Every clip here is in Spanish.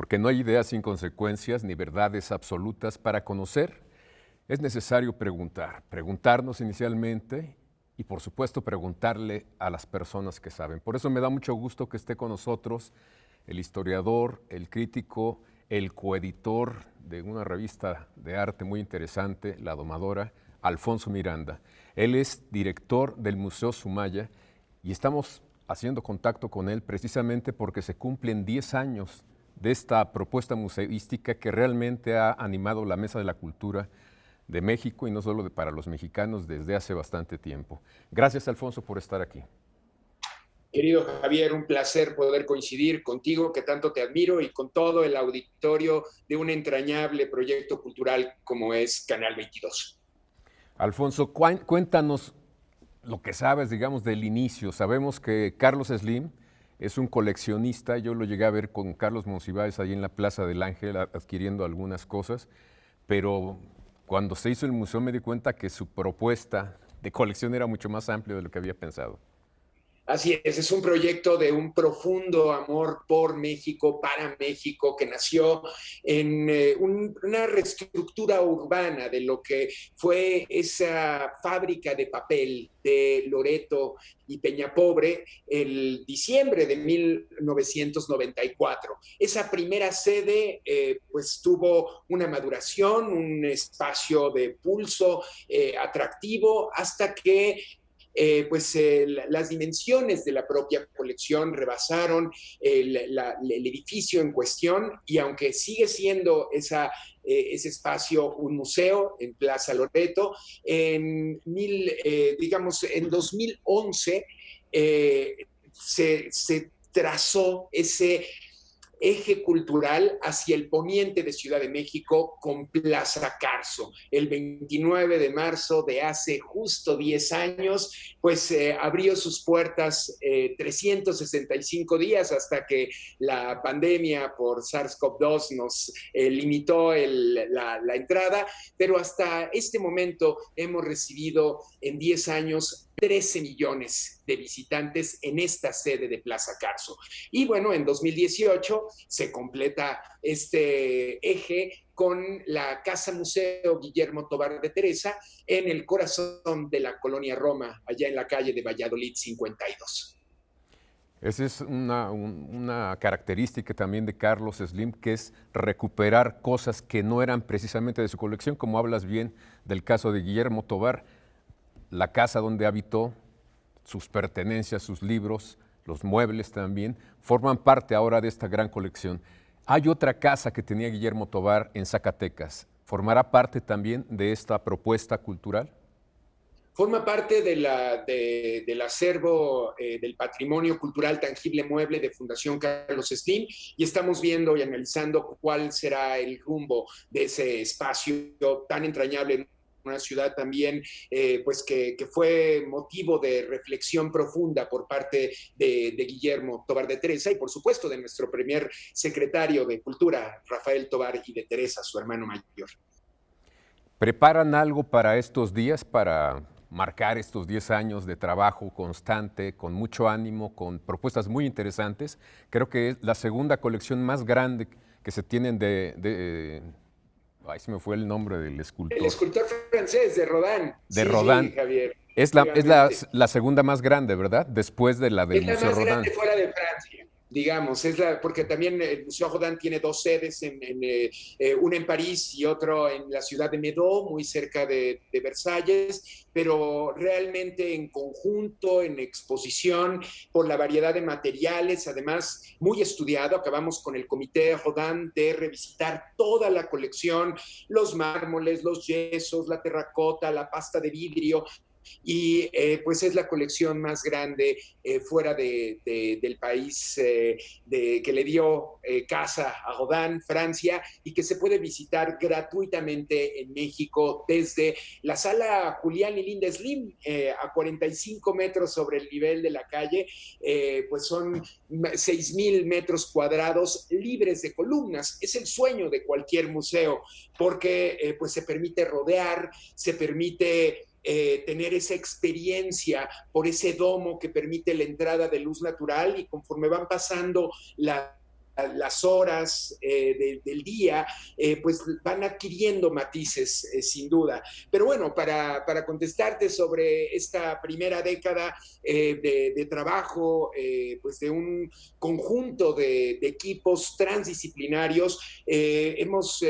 porque no hay ideas sin consecuencias ni verdades absolutas. Para conocer es necesario preguntar, preguntarnos inicialmente y por supuesto preguntarle a las personas que saben. Por eso me da mucho gusto que esté con nosotros el historiador, el crítico, el coeditor de una revista de arte muy interesante, La Domadora, Alfonso Miranda. Él es director del Museo Sumaya y estamos haciendo contacto con él precisamente porque se cumplen 10 años de esta propuesta museística que realmente ha animado la Mesa de la Cultura de México y no solo para los mexicanos desde hace bastante tiempo. Gracias, Alfonso, por estar aquí. Querido Javier, un placer poder coincidir contigo, que tanto te admiro, y con todo el auditorio de un entrañable proyecto cultural como es Canal 22. Alfonso, cuéntanos lo que sabes, digamos, del inicio. Sabemos que Carlos Slim es un coleccionista. Yo lo llegué a ver con Carlos Monsiváis ahí en la Plaza del Ángel adquiriendo algunas cosas, pero cuando se hizo el museo me di cuenta que su propuesta de colección era mucho más amplia de lo que había pensado. Así es un proyecto de un profundo amor por México, para México, que nació en una reestructura urbana de lo que fue esa fábrica de papel de Loreto y Peñapobre el diciembre de 1994. Esa primera sede pues tuvo una maduración, un espacio de pulso atractivo, hasta que las dimensiones de la propia colección rebasaron el edificio en cuestión, y aunque sigue siendo ese espacio un museo en Plaza Loreto, en 2011 se trazó ese eje cultural hacia el poniente de Ciudad de México con Plaza Carso. El 29 de marzo de hace justo 10 años, pues abrió sus puertas 365 días hasta que la pandemia por SARS-CoV-2 nos limitó la entrada, pero hasta este momento hemos recibido en 10 años 13 millones de visitantes en esta sede de Plaza Carso. Y bueno, en 2018 se completa este eje con la Casa Museo Guillermo Tobar de Teresa en el corazón de la colonia Roma, allá en la calle de Valladolid 52. Esa es una característica también de Carlos Slim, que es recuperar cosas que no eran precisamente de su colección, como hablas bien del caso de Guillermo Tobar, la casa donde habitó, sus pertenencias, sus libros, los muebles también, forman parte ahora de esta gran colección. Hay otra casa que tenía Guillermo Tobar en Zacatecas. ¿Formará parte también de esta propuesta cultural? Forma parte del acervo del patrimonio cultural tangible mueble de Fundación Carlos Slim, y estamos viendo y analizando cuál será el rumbo de ese espacio tan entrañable en una ciudad también pues que fue motivo de reflexión profunda por parte de Guillermo Tobar de Teresa, y por supuesto de nuestro primer secretario de Cultura, Rafael Tobar, y de Teresa, su hermano mayor. ¿Preparan algo para estos días, para marcar estos 10 años de trabajo constante, con mucho ánimo, con propuestas muy interesantes? Creo que es la segunda colección más grande que se tienen ay, se me fue el nombre del El escultor. escultor francés de Rodin. De Sí, Rodin. sí, Javier. Es la segunda más grande, ¿verdad? Después de la del Es la Museo más Rodin. grande fuera de Francia, digamos, porque también el Museo Rodin tiene dos sedes, una en París y otro en la ciudad de Meudon, muy cerca de Versalles, pero realmente en conjunto, en exposición, por la variedad de materiales, además muy estudiado. Acabamos con el Comité Rodin de revisitar toda la colección, los mármoles, los yesos, la terracota, la pasta de vidrio, y pues es la colección más grande fuera del país que le dio casa a Rodin, Francia, y que se puede visitar gratuitamente en México desde la sala Julián y Linda Slim, a 45 metros sobre el nivel de la calle. Pues son 6,000 metros cuadrados libres de columnas. Es el sueño de cualquier museo, porque pues se permite rodear, se permite tener esa experiencia por ese domo que permite la entrada de luz natural, y conforme van pasando las horas del día, pues van adquiriendo matices, sin duda. Pero bueno, para contestarte sobre esta primera década de trabajo, pues de un conjunto de equipos transdisciplinarios, hemos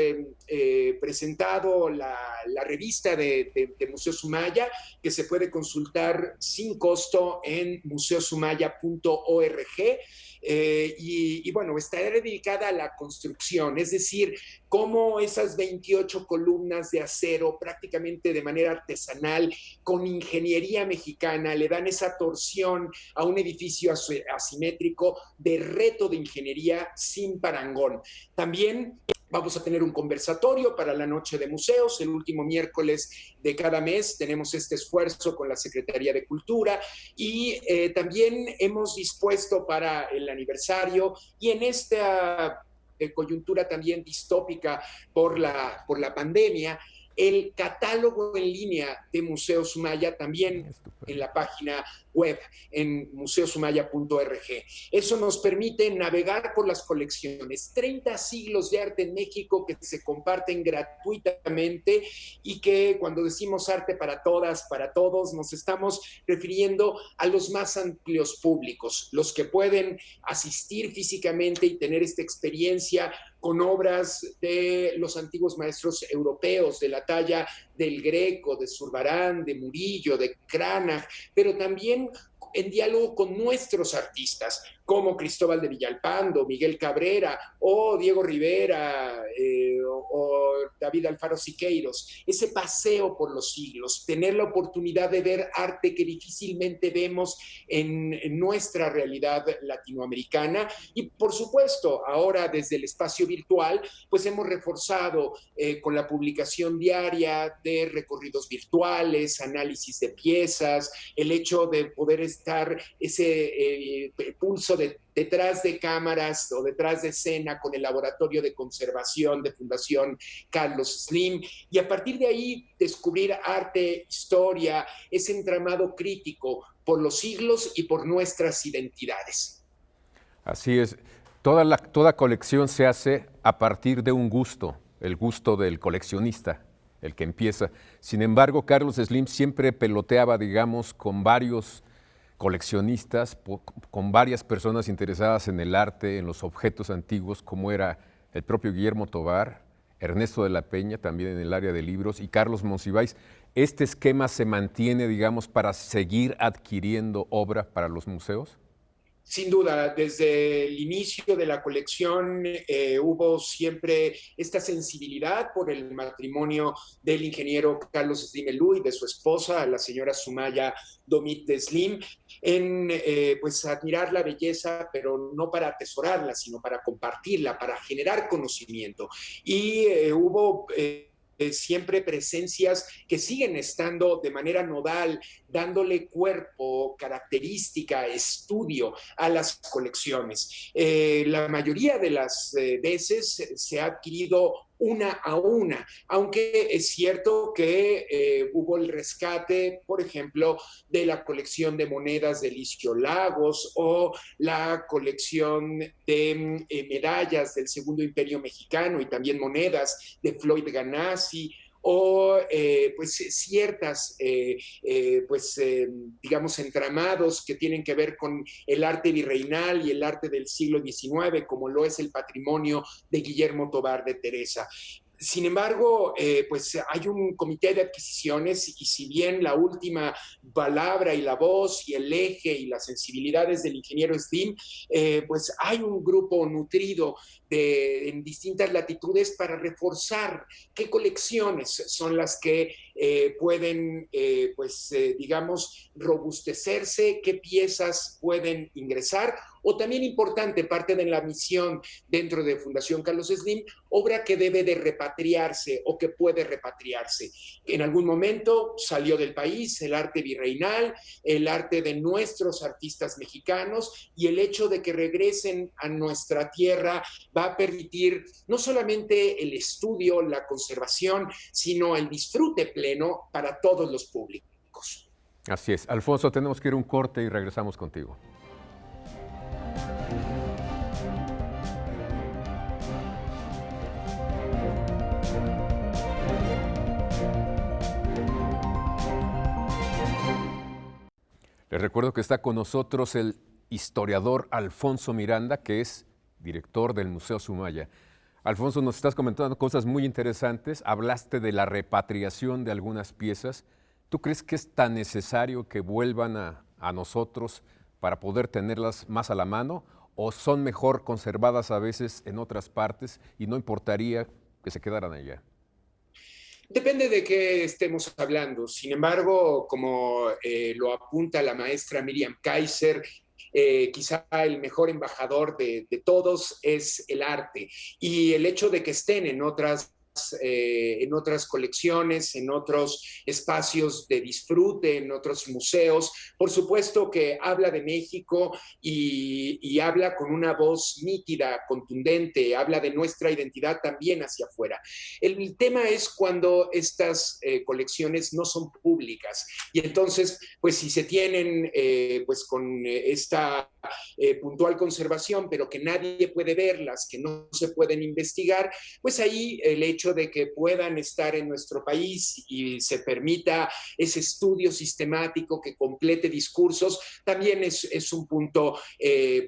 presentado la revista de Museo Sumaya, que se puede consultar sin costo en museosumaya.org. Bueno, estará dedicada a la construcción, es decir, cómo esas 28 columnas de acero, prácticamente de manera artesanal, con ingeniería mexicana, le dan esa torsión a un edificio asimétrico de reto de ingeniería sin parangón. También vamos a tener un conversatorio para la Noche de Museos. El último miércoles de cada mes tenemos este esfuerzo con la Secretaría de Cultura y también hemos dispuesto para el aniversario y en esta coyuntura también distópica por la pandemia, el catálogo en línea de Museo Sumaya también en la página web en museosumaya.org. Eso nos permite navegar por las colecciones, 30 siglos de arte en México que se comparten gratuitamente y que cuando decimos arte para todas, para todos, nos estamos refiriendo a los más amplios públicos, los que pueden asistir físicamente y tener esta experiencia con obras de los antiguos maestros europeos, de la talla del Greco, de Zurbarán, de Murillo, de Cranach, pero también en diálogo con nuestros artistas, como Cristóbal de Villalpando, Miguel Cabrera o Diego Rivera o David Alfaro Siqueiros. Ese paseo por los siglos, tener la oportunidad de ver arte que difícilmente vemos en nuestra realidad latinoamericana. Y por supuesto, ahora desde el espacio virtual, pues hemos reforzado con la publicación diaria de recorridos virtuales, análisis de piezas, el hecho de poder estar ese pulso detrás de cámaras o detrás de escena con el Laboratorio de Conservación de Fundación Carlos Slim, y a partir de ahí descubrir arte, historia, ese entramado crítico por los siglos y por nuestras identidades. Así es. Toda colección se hace a partir de un gusto, el gusto del coleccionista, el que empieza. Sin embargo, Carlos Slim siempre peloteaba, digamos, con varios coleccionistas, con varias personas interesadas en el arte, en los objetos antiguos, como era el propio Guillermo Tovar, Ernesto de la Peña, también en el área de libros, y Carlos Monsiváis. ¿Este esquema se mantiene, digamos, para seguir adquiriendo obra para los museos? Sin duda, desde el inicio de la colección hubo siempre esta sensibilidad por el matrimonio del ingeniero Carlos Slim Elú y de su esposa, la señora Sumaya Domit de Slim, en pues admirar la belleza, pero no para atesorarla, sino para compartirla, para generar conocimiento. Y hubo siempre presencias que siguen estando de manera nodal, dándole cuerpo, característica, estudio a las colecciones. La mayoría de las veces se ha adquirido una a una, aunque es cierto que hubo el rescate, por ejemplo, de la colección de monedas de Licio Lagos o la colección de medallas del Segundo Imperio Mexicano y también monedas de Floyd Ganassi, o pues ciertas, digamos, entramados que tienen que ver con el arte virreinal y el arte del siglo XIX, como lo es el patrimonio de Guillermo Tovar de Teresa. Sin embargo, pues hay un comité de adquisiciones y si bien la última palabra y la voz y el eje y las sensibilidades del ingeniero Slim, pues hay un grupo nutrido en distintas latitudes para reforzar qué colecciones son las que pueden, digamos, robustecerse, qué piezas pueden ingresar, o también importante, parte de la misión dentro de Fundación Carlos Slim, obra que debe de repatriarse o que puede repatriarse. En algún momento salió del país el arte virreinal, el arte de nuestros artistas mexicanos, y el hecho de que regresen a nuestra tierra va a permitir no solamente el estudio, la conservación, sino el disfrute pleno para todos los públicos. Así es. Alfonso, tenemos que ir a un corte y regresamos contigo. Les recuerdo que está con nosotros el historiador Alfonso Miranda, que es director del Museo Sumaya. Alfonso, nos estás comentando cosas muy interesantes. Hablaste de la repatriación de algunas piezas. ¿Tú crees que es tan necesario que vuelvan a nosotros para poder tenerlas más a la mano? ¿O son mejor conservadas a veces en otras partes y no importaría que se quedaran allá? Depende de qué estemos hablando. Sin embargo, como lo apunta la maestra Miriam Kaiser, quizá el mejor embajador de todos es el arte. Y el hecho de que estén en otras colecciones, en otros espacios de disfrute, en otros museos. Por supuesto que habla de México y habla con una voz nítida, contundente, habla de nuestra identidad también hacia afuera. El tema es cuando estas colecciones no son públicas y entonces, pues si se tienen pues con esta puntual conservación, pero que nadie puede verlas, que no se pueden investigar, pues ahí el hecho de que puedan estar en nuestro país y se permita ese estudio sistemático que complete discursos, también es un punto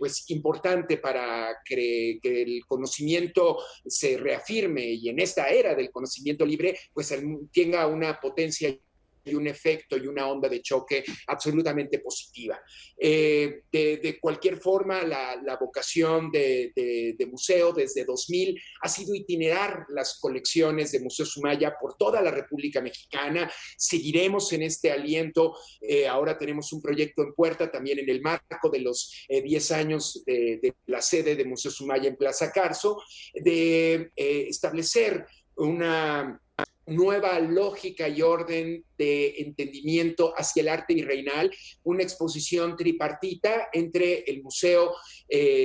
pues importante para que el conocimiento se reafirme y en esta era del conocimiento libre, pues tenga una potencia y un efecto y una onda de choque absolutamente positiva. De cualquier forma, la vocación de museo desde 2000 ha sido itinerar las colecciones de Museo Sumaya por toda la República Mexicana. Seguiremos en este aliento. Ahora tenemos un proyecto en puerta también en el marco de los 10 años de la sede de Museo Sumaya en Plaza Carso, de establecer una nueva lógica y orden de entendimiento hacia el arte virreinal, una exposición tripartita entre el Museo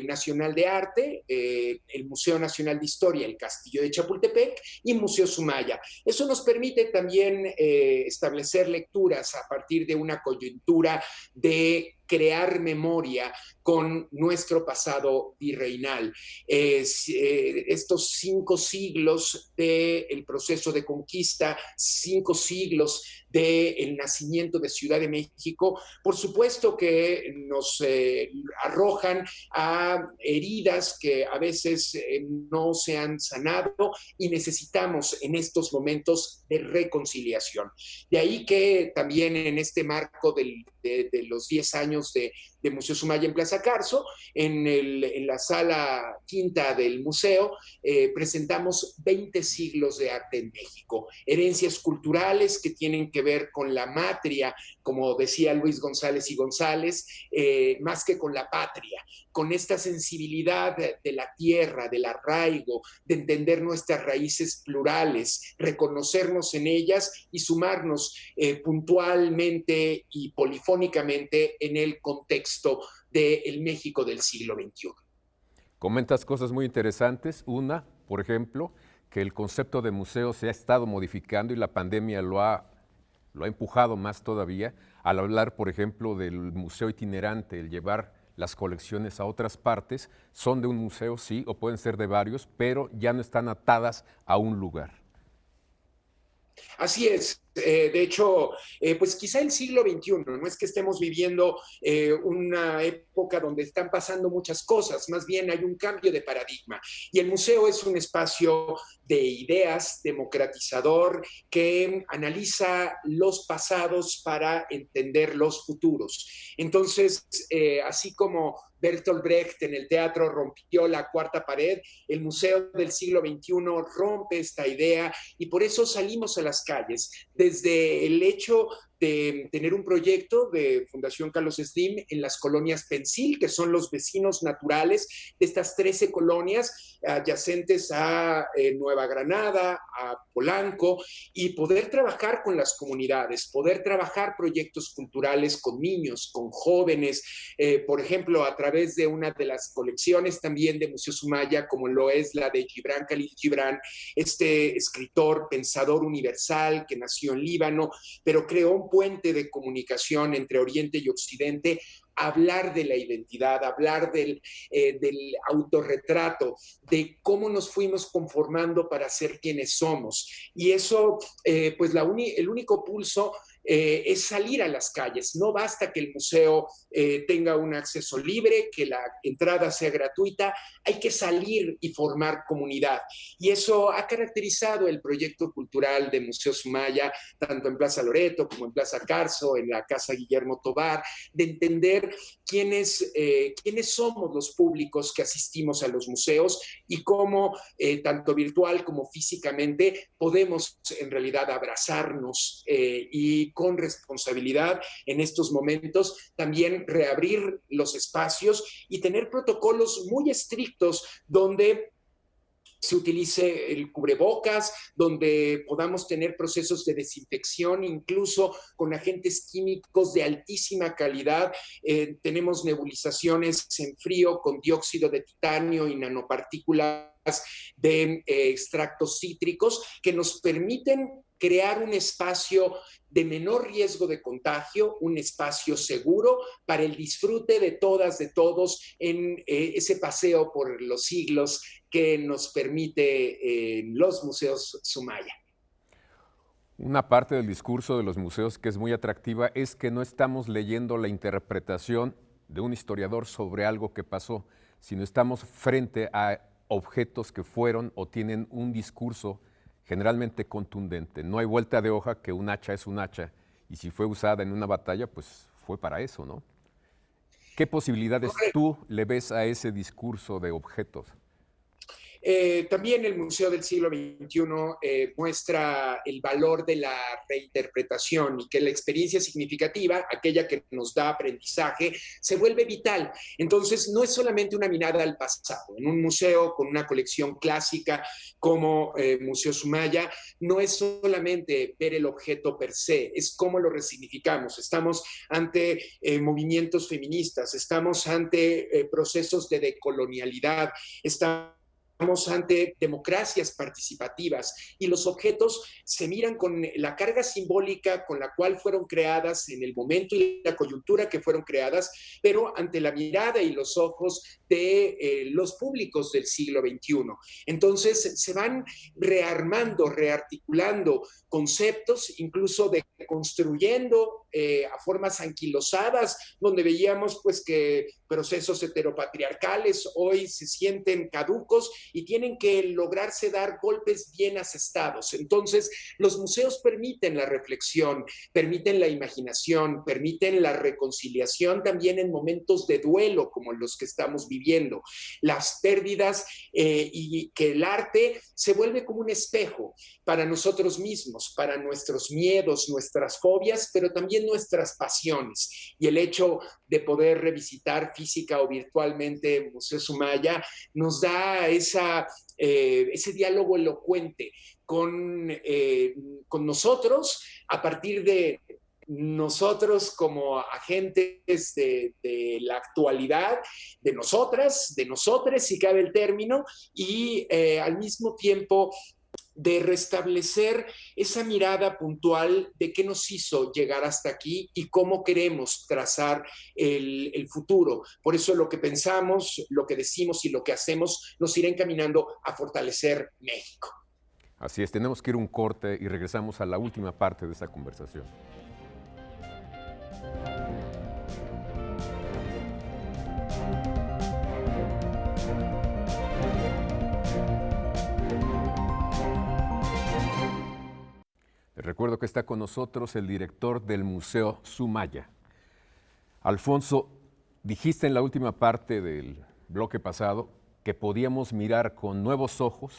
Nacional de Arte, el Museo Nacional de Historia, el Castillo de Chapultepec y Museo Sumaya. Eso nos permite también establecer lecturas a partir de una coyuntura de crear memoria con nuestro pasado virreinal. Estos 5 siglos del proceso de conquista, 5 siglos del nacimiento de Ciudad de México, por supuesto que nos arrojan a heridas que a veces no se han sanado y necesitamos en estos momentos de reconciliación. De ahí que también en este marco de los 10 años de Museo Sumaya en Plaza Carso, en la sala quinta del museo, presentamos 20 siglos de arte en México, herencias culturales que tienen que ver con la matria, como decía Luis González y González, más que con la patria, con esta sensibilidad de la tierra, del arraigo, de entender nuestras raíces plurales, reconocernos en ellas y sumarnos puntualmente y polifónicamente en el contexto del México del siglo XXI. Comentas cosas muy interesantes. Una, por ejemplo, que el concepto de museo se ha estado modificando y la pandemia lo ha empujado más todavía al hablar, por ejemplo, del museo itinerante, el llevar las colecciones a otras partes. Son de un museo, sí, o pueden ser de varios, pero ya no están atadas a un lugar. Así es. De hecho, pues quizá el siglo XXI, no es que estemos viviendo una época donde están pasando muchas cosas, más bien hay un cambio de paradigma. Y el museo es un espacio de ideas, democratizador, que analiza los pasados para entender los futuros. Entonces, así como Bertolt Brecht en el teatro rompió la cuarta pared, el Museo del siglo XXI rompe esta idea y por eso salimos a las calles. Desde el hecho de tener un proyecto de Fundación Carlos Slim en las colonias Pensil, que son los vecinos naturales de estas 13 colonias adyacentes a Nueva Granada, a Polanco, y poder trabajar con las comunidades, poder trabajar proyectos culturales con niños, con jóvenes, por ejemplo, a través de una de las colecciones también de Museo Sumaya, como lo es la de Gibran Khalil Gibran, este escritor, pensador universal que nació en Líbano, pero creó un puente de comunicación entre Oriente y Occidente, hablar de la identidad, hablar del autorretrato, de cómo nos fuimos conformando para ser quienes somos. Y eso, pues el único pulso es salir a las calles. No basta que el museo tenga un acceso libre, que la entrada sea gratuita, hay que salir y formar comunidad. Y eso ha caracterizado el proyecto cultural de Museo Sumaya, tanto en Plaza Loreto como en Plaza Carso, en la Casa Guillermo Tovar, de entender quiénes somos los públicos que asistimos a los museos y cómo, tanto virtual como físicamente, podemos en realidad abrazarnos y con responsabilidad en estos momentos también reabrir los espacios y tener protocolos muy estrictos donde se utilice el cubrebocas, donde podamos tener procesos de desinfección, incluso con agentes químicos de altísima calidad. Tenemos nebulizaciones en frío con dióxido de titanio y nanopartículas de extractos cítricos que nos permiten crear un espacio de menor riesgo de contagio, un espacio seguro para el disfrute de todas, de todos en ese paseo por los siglos que nos permite los museos Sumaya. Una parte del discurso de los museos que es muy atractiva es que no estamos leyendo la interpretación de un historiador sobre algo que pasó, sino estamos frente a objetos que fueron o tienen un discurso generalmente contundente. No hay vuelta de hoja que un hacha es un hacha y si fue usada en una batalla, pues fue para eso, ¿no? ¿Qué posibilidades tú le ves a ese discurso de objetos? También el Museo del Siglo XXI muestra el valor de la reinterpretación y que la experiencia significativa, aquella que nos da aprendizaje, se vuelve vital. Entonces, no es solamente una mirada al pasado. En un museo con una colección clásica como Museo Sumaya, no es solamente ver el objeto per se, es cómo lo resignificamos. Estamos ante movimientos feministas, estamos ante procesos de decolonialidad, estamos ante democracias participativas y los objetos se miran con la carga simbólica con la cual fueron creadas en el momento y la coyuntura que fueron creadas, pero ante la mirada y los ojos de los públicos del siglo XXI. Entonces se van rearmando, rearticulando conceptos, incluso deconstruyendo a formas anquilosadas, donde veíamos pues que procesos heteropatriarcales hoy se sienten caducos y tienen que lograrse dar golpes bien asestados. Entonces, los museos permiten la reflexión, permiten la imaginación, permiten la reconciliación también en momentos de duelo como los que estamos viviendo. Las pérdidas y que el arte se vuelve como un espejo para nosotros mismos, para nuestros miedos, nuestras fobias, pero también nuestras pasiones. Y el hecho de poder revisitar física o virtualmente Museo Sumaya nos da ese diálogo elocuente con nosotros a partir de nosotros como agentes de la actualidad, de nosotras, de nosotres, si cabe el término, y al mismo tiempo de restablecer esa mirada puntual de qué nos hizo llegar hasta aquí y cómo queremos trazar el futuro. Por eso lo que pensamos, lo que decimos y lo que hacemos nos irá encaminando a fortalecer México. Así es, tenemos que ir a un corte y regresamos a la última parte de esta conversación. Les recuerdo que está con nosotros el director del Museo Sumaya. Alfonso, dijiste en la última parte del bloque pasado que podíamos mirar con nuevos ojos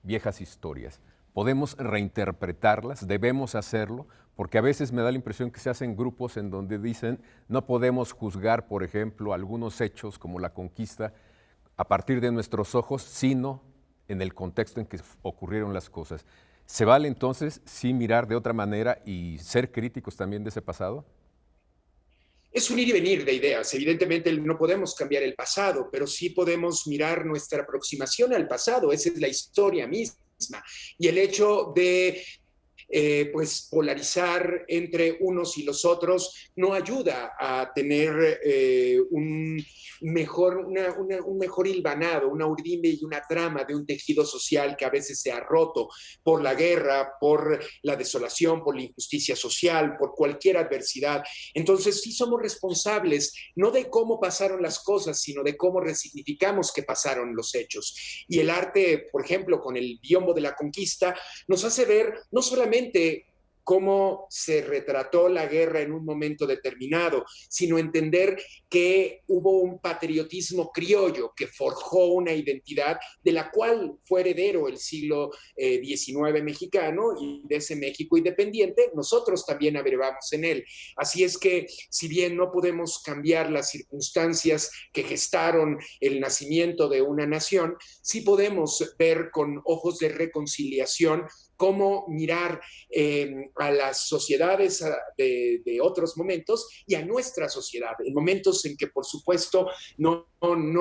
viejas historias. Podemos reinterpretarlas, debemos hacerlo, porque a veces me da la impresión que se hacen grupos en donde dicen no podemos juzgar, por ejemplo, algunos hechos como la conquista a partir de nuestros ojos, sino en el contexto en que ocurrieron las cosas. ¿Se vale entonces sí mirar de otra manera y ser críticos también de ese pasado? Es un ir y venir de ideas. Evidentemente no podemos cambiar el pasado, pero sí podemos mirar nuestra aproximación al pasado. Esa es la historia misma. Y el hecho de pues polarizar entre unos y los otros no ayuda a tener un mejor hilvanado, una urdimbre y una trama de un tejido social que a veces se ha roto por la guerra, por la desolación, por la injusticia social, por cualquier adversidad. Entonces sí somos responsables, no de cómo pasaron las cosas, sino de cómo resignificamos que pasaron los hechos. Y el arte, por ejemplo, con el biombo de la conquista, nos hace ver no solamente cómo se retrató la guerra en un momento determinado, sino entender que hubo un patriotismo criollo que forjó una identidad de la cual fue heredero el siglo XIX mexicano, y de ese México independiente nosotros también abrevamos en él. Así es que, si bien no podemos cambiar las circunstancias que gestaron el nacimiento de una nación, sí podemos ver con ojos de reconciliación cómo mirar a las sociedades de otros momentos y a nuestra sociedad, en momentos en que, por supuesto, no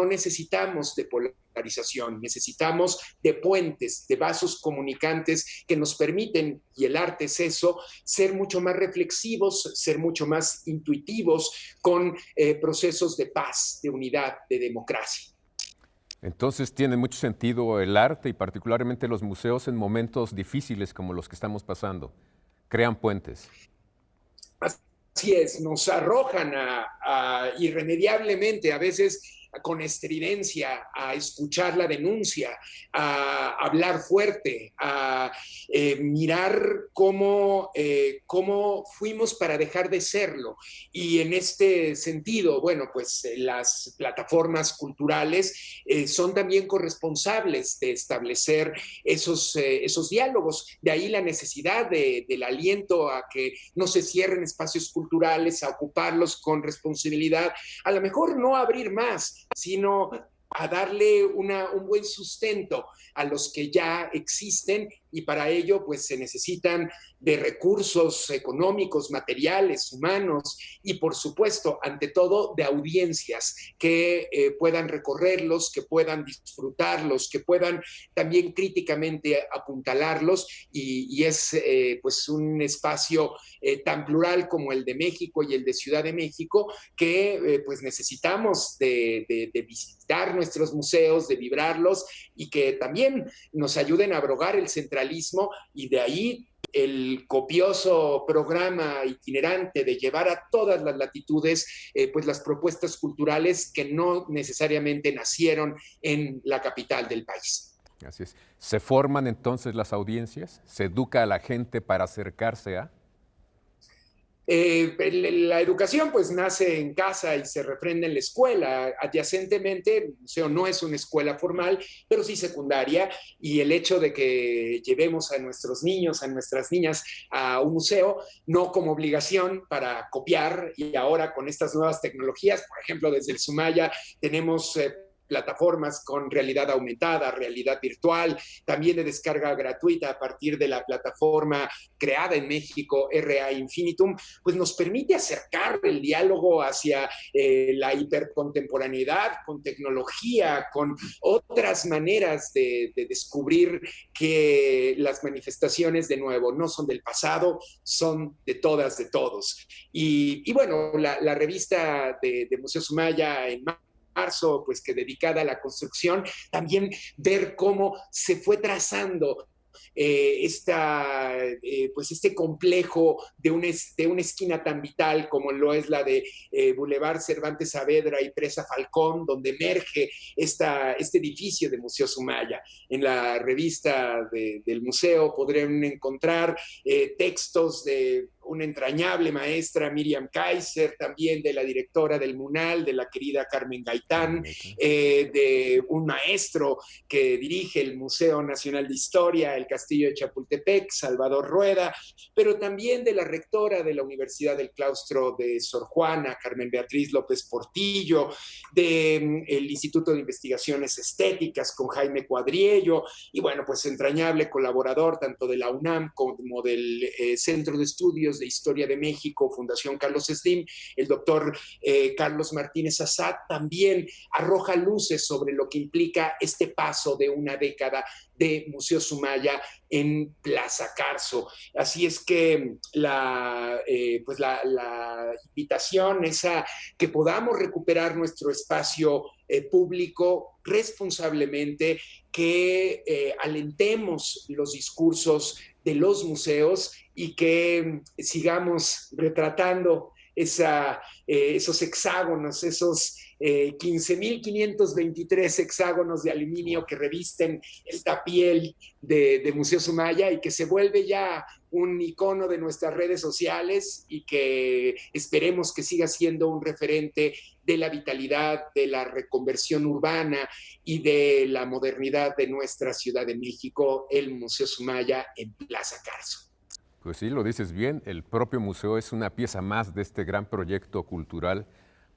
necesitamos de polarización, necesitamos de puentes, de vasos comunicantes que nos permiten, y el arte es eso, ser mucho más reflexivos, ser mucho más intuitivos con procesos de paz, de unidad, de democracia. Entonces tiene mucho sentido el arte y particularmente los museos en momentos difíciles como los que estamos pasando. Crean puentes. Así es, nos arrojan irremediablemente, a veces con estridencia, a escuchar la denuncia, a hablar fuerte, a mirar cómo fuimos para dejar de serlo. Y en este sentido, bueno, pues las plataformas culturales son también corresponsables de establecer esos diálogos. De ahí la necesidad del aliento a que no se cierren espacios culturales, a ocuparlos con responsabilidad, a lo mejor no abrir más, sino a darle un buen sustento a los que ya existen, y para ello pues se necesitan de recursos económicos, materiales, humanos y, por supuesto, ante todo, de audiencias que puedan recorrerlos, que puedan disfrutarlos, que puedan también críticamente apuntalarlos, y es pues un espacio tan plural como el de México y el de Ciudad de México, que pues necesitamos de visitar nuestros museos, de vibrarlos, y que también nos ayuden a abrogar el centralismo, y de ahí el copioso programa itinerante de llevar a todas las latitudes pues las propuestas culturales que no necesariamente nacieron en la capital del país. Así es. ¿Se forman entonces las audiencias? ¿Se educa a la gente para acercarse a? La educación pues nace en casa y se refrenda en la escuela. Adyacentemente, el museo no es una escuela formal, pero sí secundaria, y el hecho de que llevemos a nuestros niños, a nuestras niñas a un museo, no como obligación para copiar, y ahora con estas nuevas tecnologías, por ejemplo, desde el Sumaya tenemos plataformas con realidad aumentada, realidad virtual, también de descarga gratuita a partir de la plataforma creada en México, RA Infinitum, pues nos permite acercar el diálogo hacia la hipercontemporaneidad, con tecnología, con otras maneras de descubrir que las manifestaciones, de nuevo, no son del pasado, son de todas, de todos. Y bueno, la revista de Museo Sumaya en marzo, pues que dedicada a la construcción, también ver cómo se fue trazando pues este complejo de una esquina tan vital como lo es la de Boulevard Cervantes Saavedra y Presa Falcón, donde emerge este edificio de Museo Sumaya. En la revista del museo podrán encontrar textos de una entrañable maestra, Miriam Kaiser, también de la directora del MUNAL, de la querida Carmen Gaitán, de un maestro que dirige el Museo Nacional de Historia, el Castillo de Chapultepec, Salvador Rueda, pero también de la rectora de la Universidad del Claustro de Sor Juana, Carmen Beatriz López Portillo, del Instituto de Investigaciones Estéticas con Jaime Cuadriello, y bueno, pues entrañable colaborador tanto de la UNAM como del Centro de Estudios Estudios de Historia de México, Fundación Carlos Slim, el doctor Carlos Martínez Assad, también arroja luces sobre lo que implica este paso de una década de Museo Sumaya en Plaza Carso. Así es que la invitación es a que podamos recuperar nuestro espacio público responsablemente, que alentemos los discursos de los museos y que sigamos retratando esos hexágonos, esos 15.523 hexágonos de aluminio que revisten esta piel de Museo Sumaya y que se vuelve ya un icono de nuestras redes sociales y que esperemos que siga siendo un referente de la vitalidad, de la reconversión urbana y de la modernidad de nuestra Ciudad de México, el Museo Sumaya en Plaza Carso. Pues sí, lo dices bien, el propio museo es una pieza más de este gran proyecto cultural,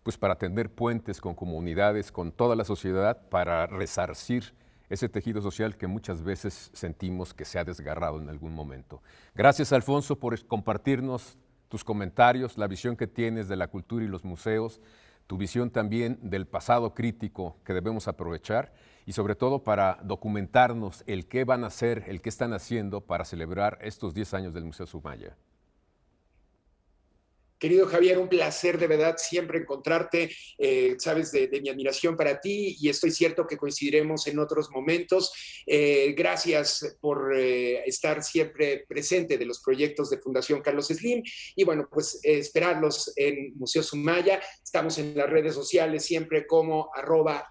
pues para tender puentes con comunidades, con toda la sociedad, para resarcir ese tejido social que muchas veces sentimos que se ha desgarrado en algún momento. Gracias, Alfonso, por compartirnos tus comentarios, la visión que tienes de la cultura y los museos, tu visión también del pasado crítico que debemos aprovechar y sobre todo para documentarnos el qué van a hacer, el qué están haciendo para celebrar estos 10 años del Museo Sumaya. Querido Javier, un placer de verdad siempre encontrarte, sabes de mi admiración para ti y estoy cierto que coincidiremos en otros momentos. Gracias por estar siempre presente de los proyectos de Fundación Carlos Slim y bueno, pues esperarlos en Museo Sumaya. Estamos en las redes sociales siempre como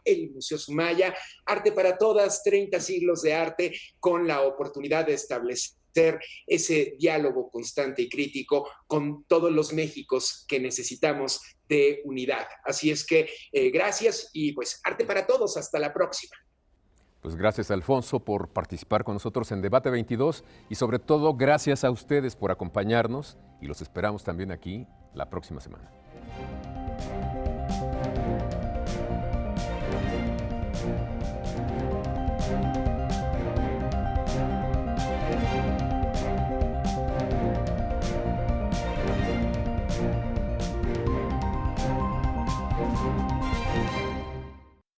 @el Museo Sumaya. Arte para todas, 30 siglos de arte con la oportunidad de establecer ese diálogo constante y crítico con todos los Méxicos que necesitamos de unidad. Así es que gracias y pues arte para todos. Hasta la próxima. Pues gracias, Alfonso, por participar con nosotros en Debate 22 y sobre todo gracias a ustedes por acompañarnos y los esperamos también aquí la próxima semana.